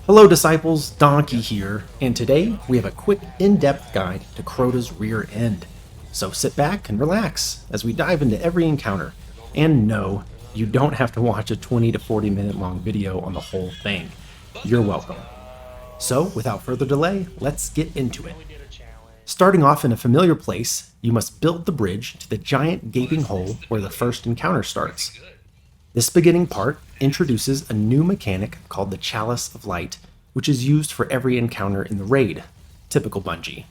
Hello disciples, Donkey here, and today we have a quick in-depth guide to Crota's rear end. So sit back and relax as we dive into every encounter. And no, you don't have to watch a 20 to 40 minute long video on the whole thing. You're welcome. So without further delay, let's get into it. Starting off in a familiar place, you must build the bridge to the giant gaping hole where the first encounter starts. This beginning part introduces a new mechanic called the Chalice of Light, which is used for every encounter in the raid. Typical Bungie.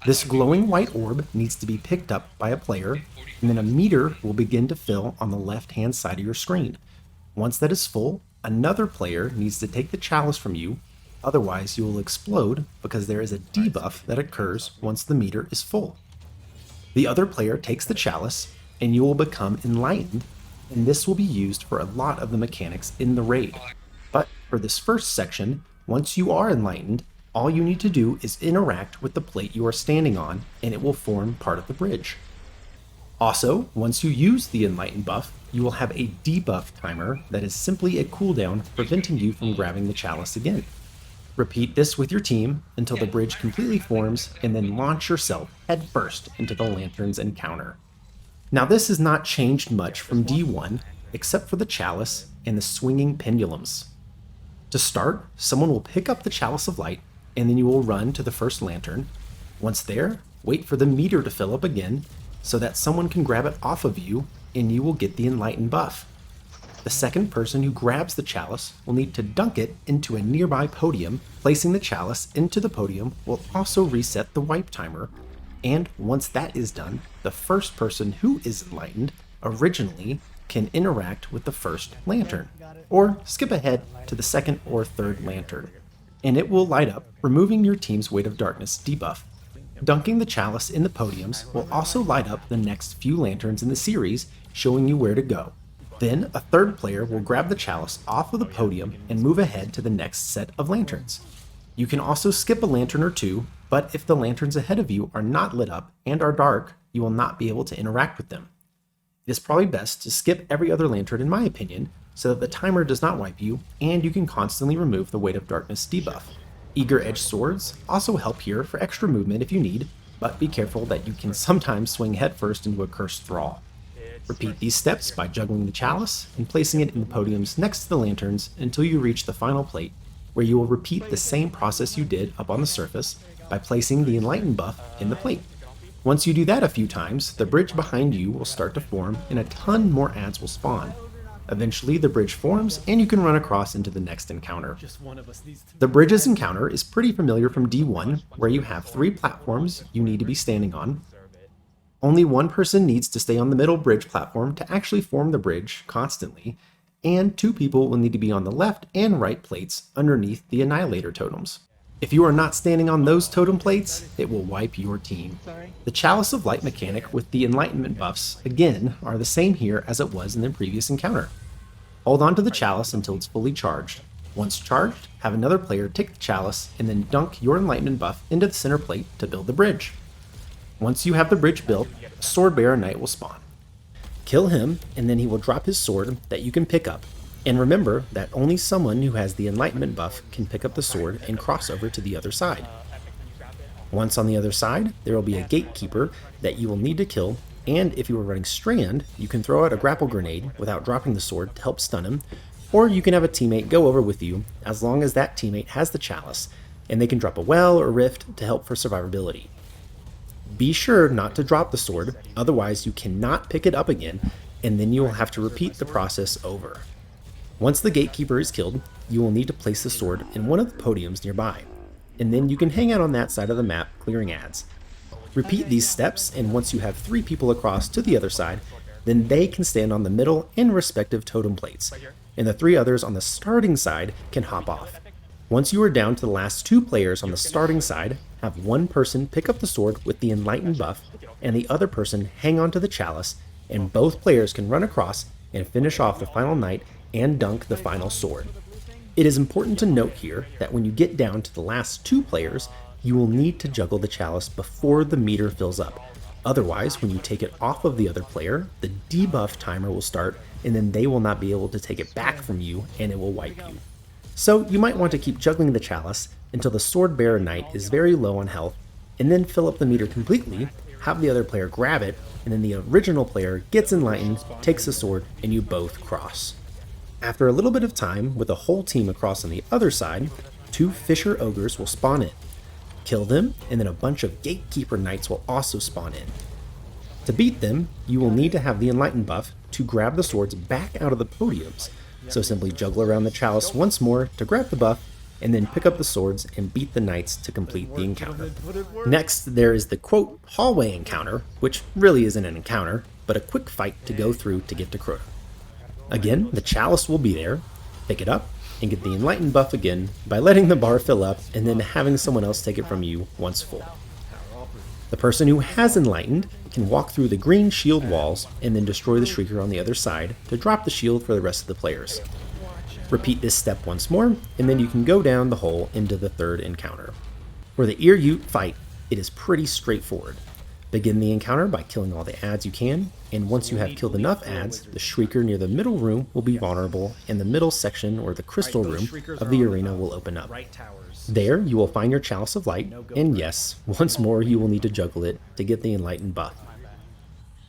This glowing white orb needs to be picked up by a player, and then a meter will begin to fill on the left-hand side of your screen. Once that is full, another player needs to take the chalice from you, otherwise you will explode because there is a debuff that occurs once the meter is full. The other player takes the chalice, and you will become enlightened, and this will be used for a lot of the mechanics in the raid. But for this first section, once you are enlightened, all you need to do is interact with the plate you are standing on, and it will form part of the bridge. Also, once you use the enlightened buff, you will have a debuff timer that is simply a cooldown preventing you from grabbing the chalice again. Repeat this with your team until the bridge completely forms, and then launch yourself headfirst into the lantern's encounter. Now this has not changed much from D1, except for the chalice and the swinging pendulums. To start, someone will pick up the Chalice of Light, and then you will run to the first lantern. Once there, wait for the meter to fill up again, so that someone can grab it off of you, and you will get the enlightened buff. The second person who grabs the chalice will need to dunk it into a nearby podium. Placing the chalice into the podium will also reset the wipe timer, and once that is done, the first person who is enlightened originally can interact with the first lantern, or skip ahead to the second or third lantern, and it will light up, removing your team's Weight of Darkness debuff. Dunking the chalice in the podiums will also light up the next few lanterns in the series, showing you where to go. Then a third player will grab the chalice off of the podium and move ahead to the next set of lanterns. You can also skip a lantern or two, but if the lanterns ahead of you are not lit up and are dark, you will not be able to interact with them. It is probably best to skip every other lantern in my opinion, so that the timer does not wipe you, and you can constantly remove the Weight of Darkness debuff. Eager-edged swords also help here for extra movement if you need, but be careful that you can sometimes swing headfirst into a cursed thrall. Repeat these steps by juggling the chalice and placing it in the podiums next to the lanterns until you reach the final plate, where you will repeat the same process you did up on the surface by placing the enlightened buff in the plate. Once you do that a few times, the bridge behind you will start to form and a ton more ads will spawn. Eventually the bridge forms and you can run across into the next encounter. The bridge's encounter is pretty familiar from D1, where you have 3 platforms you need to be standing on. Only one person needs to stay on the middle bridge platform to actually form the bridge constantly, and 2 people will need to be on the left and right plates underneath the Annihilator totems. If you are not standing on those totem plates, it will wipe your team. The Chalice of Light mechanic with the enlightenment buffs, again, are the same here as it was in the previous encounter. Hold on to the chalice until it's fully charged. Once charged, have another player take the chalice and then dunk your enlightenment buff into the center plate to build the bridge. Once you have the bridge built, a Swordbearer Knight will spawn. Kill him, and then he will drop his sword that you can pick up. And remember that only someone who has the enlightenment buff can pick up the sword and cross over to the other side. Once on the other side, there will be a gatekeeper that you will need to kill, and if you are running Strand, you can throw out a grapple grenade without dropping the sword to help stun him, or you can have a teammate go over with you as long as that teammate has the chalice, and they can drop a well or rift to help for survivability. Be sure not to drop the sword, otherwise you cannot pick it up again, and then you will have to repeat the process over. Once the gatekeeper is killed, you will need to place the sword in one of the podiums nearby, and then you can hang out on that side of the map clearing ads. Repeat these steps, and once you have 3 people across to the other side, then they can stand on the middle and respective totem plates, and the 3 others on the starting side can hop off. Once you are down to the last 2 players on the starting side, have one person pick up the sword with the enlightened buff, and the other person hang on to the chalice, and both players can run across and finish off the final knight and dunk the final sword. It is important to note here that when you get down to the last 2 players, you will need to juggle the chalice before the meter fills up. Otherwise, when you take it off of the other player, the debuff timer will start, and then they will not be able to take it back from you, and it will wipe you. So you might want to keep juggling the chalice until the sword bearer knight is very low on health, and then fill up the meter completely, have the other player grab it, and then the original player gets enlightened, takes the sword, and you both cross. After a little bit of time, with the whole team across on the other side, 2 Fisher Ogres will spawn in. Kill them, and then a bunch of Gatekeeper Knights will also spawn in. To beat them, you will need to have the Enlighten buff to grab the swords back out of the podiums, so simply juggle around the chalice once more to grab the buff, and then pick up the swords and beat the knights to complete the encounter. Next, there is the quote hallway encounter, which really isn't an encounter, but a quick fight to go through to get to Crota. Again, the chalice will be there, pick it up, and get the Enlighten buff again by letting the bar fill up and then having someone else take it from you once full. The person who has Enlightened can walk through the green shield walls and then destroy the Shrieker on the other side to drop the shield for the rest of the players. Repeat this step once more, and then you can go down the hole into the third encounter. For the Ear Ute fight, it is pretty straightforward. Begin the encounter by killing all the adds you can, and once you have killed enough adds, the Shrieker near the middle room will be vulnerable, and the middle section or the crystal room of the arena will open up. There, you will find your Chalice of Light, and yes, once more you will need to juggle it to get the Enlightened buff.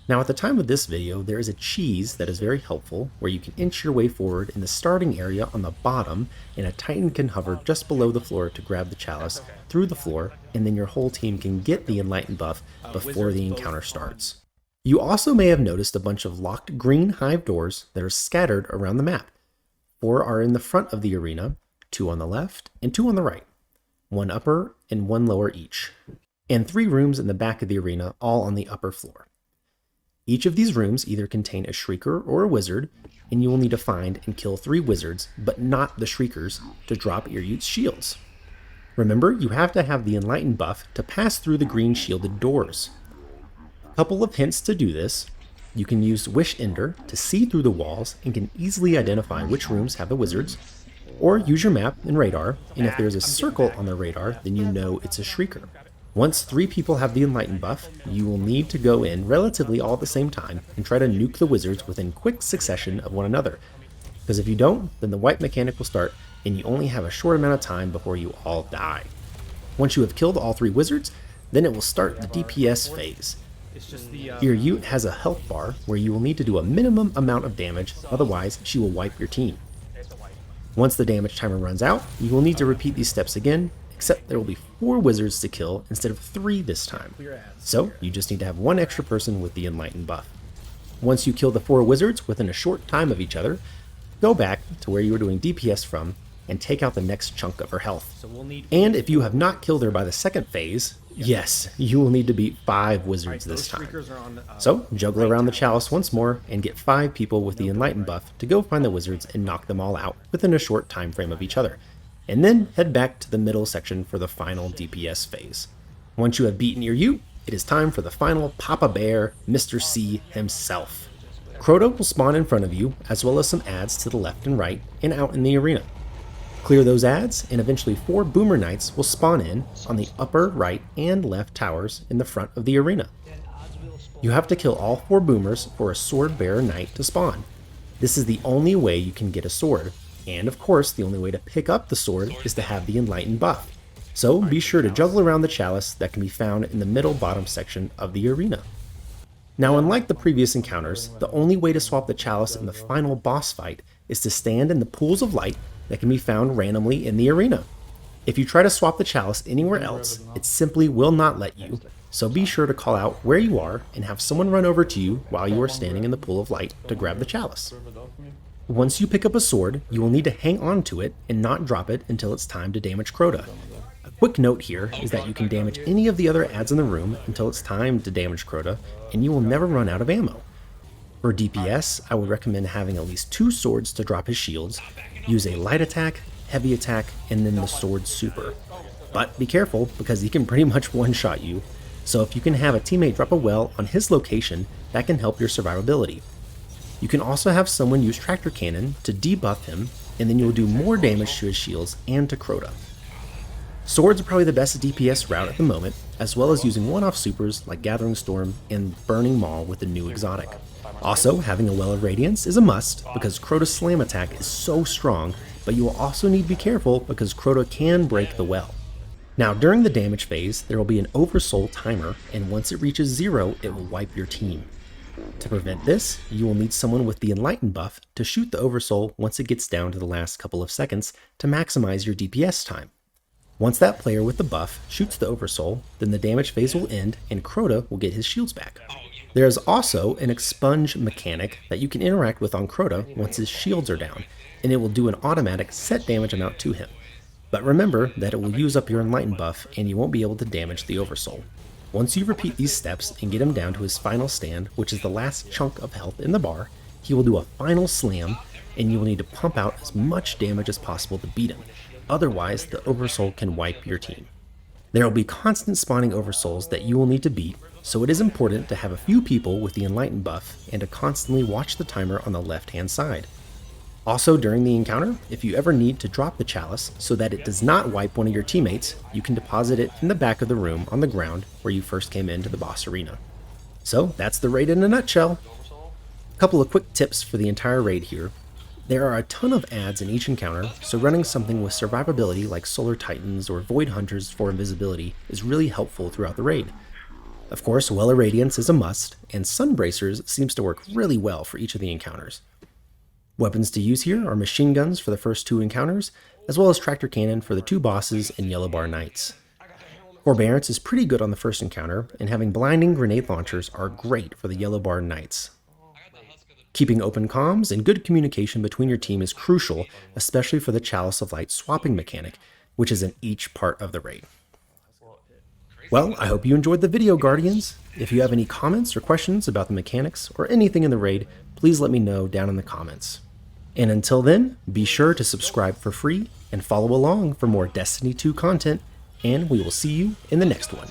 Now at the time of this video, there is a cheese that is very helpful, where you can inch your way forward in the starting area on the bottom, and a Titan can hover just below the floor to grab the chalice through the floor, and then your whole team can get the Enlightened buff before the encounter starts. You also may have noticed a bunch of locked green hive doors that are scattered around the map. 4 are in the front of the arena, 2 on the left, and 2 on the right. 1 upper and 1 lower each. And 3 rooms in the back of the arena, all on the upper floor. Each of these rooms either contain a Shrieker or a Wizard, and you will need to find and kill 3 Wizards, but not the Shriekers, to drop Ear Ute's shields. Remember, you have to have the Enlightened buff to pass through the green shielded doors. A couple of hints to do this. You can use Wish Ender to see through the walls and can easily identify which rooms have the Wizards, or use your map and radar, and if there's a circle on the radar, then you know it's a Shrieker. Once 3 people have the Enlightened buff, you will need to go in relatively all at the same time and try to nuke the Wizards within quick succession of one another. Because if you don't, then the wipe mechanic will start and you only have a short amount of time before you all die. Once you have killed all 3 Wizards, then it will start the DPS phase. Ear Ute has a health bar where you will need to do a minimum amount of damage, otherwise she will wipe your team. Once the damage timer runs out, you will need to repeat these steps again, except there will be 4 Wizards to kill instead of 3 this time. So you just need to have 1 extra person with the Enlightened buff. Once you kill the 4 Wizards within a short time of each other, go back to where you were doing DPS from and take out the next chunk of her health. And if you have not killed her by the second phase, yes, you will need to beat 5 Wizards this time. So juggle around the chalice once more and get 5 people with the Enlightened buff to go find the Wizards and knock them all out within a short time frame of each other. And then head back to the middle section for the final DPS phase. Once you have beaten Ear Ute, it is time for the final Papa Bear, Mr. C himself. Crota will spawn in front of you, as well as some adds to the left and right, and out in the arena. Clear those adds, and eventually 4 Boomer Knights will spawn in on the upper right and left towers in the front of the arena. You have to kill all 4 Boomers for a Sword Bearer Knight to spawn. This is the only way you can get a sword. And of course, the only way to pick up the sword is to have the Enlightened buff. So be sure to juggle around the chalice that can be found in the middle bottom section of the arena. Now, unlike the previous encounters, the only way to swap the chalice in the final boss fight is to stand in the pools of light that can be found randomly in the arena. If you try to swap the chalice anywhere else, it simply will not let you, so be sure to call out where you are and have someone run over to you while you are standing in the pool of light to grab the chalice. Once you pick up a sword, you will need to hang on to it and not drop it until it's time to damage Crota. A quick note here is that you can damage any of the other adds in the room until it's time to damage Crota, and you will never run out of ammo. For DPS, I would recommend having at least 2 swords to drop his shields, use a light attack, heavy attack, and then the sword super. But be careful, because he can pretty much one-shot you, so if you can have a teammate drop a well on his location, that can help your survivability. You can also have someone use Tractor Cannon to debuff him, and then you'll do more damage to his shields and to Crota. Swords are probably the best DPS route at the moment, as well as using one-off supers like Gathering Storm and Burning Maul with the new exotic. Also, having a Well of Radiance is a must, because Crota's slam attack is so strong but you will also need to be careful because Crota can break the well. Now, during the damage phase, there will be an oversoul timer, and once it reaches 0, it will wipe your team. To prevent this, you will need someone with the Enlighten buff to shoot the oversoul once it gets down to the last couple of seconds to maximize your DPS time. Once that player with the buff shoots the oversoul, then the damage phase will end and Crota will get his shields back. There is also an expunge mechanic that you can interact with on Crota once his shields are down, and it will do an automatic set damage amount to him. But remember that it will use up your Enlighten buff and you won't be able to damage the oversoul. Once you repeat these steps and get him down to his final stand, which is the last chunk of health in the bar, he will do a final slam and you will need to pump out as much damage as possible to beat him. Otherwise, the oversoul can wipe your team. There will be constant spawning oversouls that you will need to beat, so it is important to have a few people with the Enlighten buff and to constantly watch the timer on the left-hand side. Also, during the encounter, if you ever need to drop the chalice so that it does not wipe one of your teammates, you can deposit it in the back of the room on the ground where you first came into the boss arena. So that's the raid in a nutshell. A couple of quick tips for the entire raid here. There are a ton of adds in each encounter, so running something with survivability like Solar Titans or Void Hunters for invisibility is really helpful throughout the raid. Of course, Well of Radiance is a must, and Sun Bracers seems to work really well for each of the encounters. Weapons to use here are machine guns for the first 2 encounters, as well as tractor cannon for the 2 bosses and Yellow Bar Knights. Forbearance is pretty good on the first encounter, and having blinding grenade launchers are great for the Yellow Bar Knights. Keeping open comms and good communication between your team is crucial, especially for the Chalice of Light swapping mechanic, which is in each part of the raid. Well, I hope you enjoyed the video, Guardians. If you have any comments or questions about the mechanics or anything in the raid, please let me know down in the comments. And until then, be sure to subscribe for free and follow along for more Destiny 2 content, and we will see you in the next one.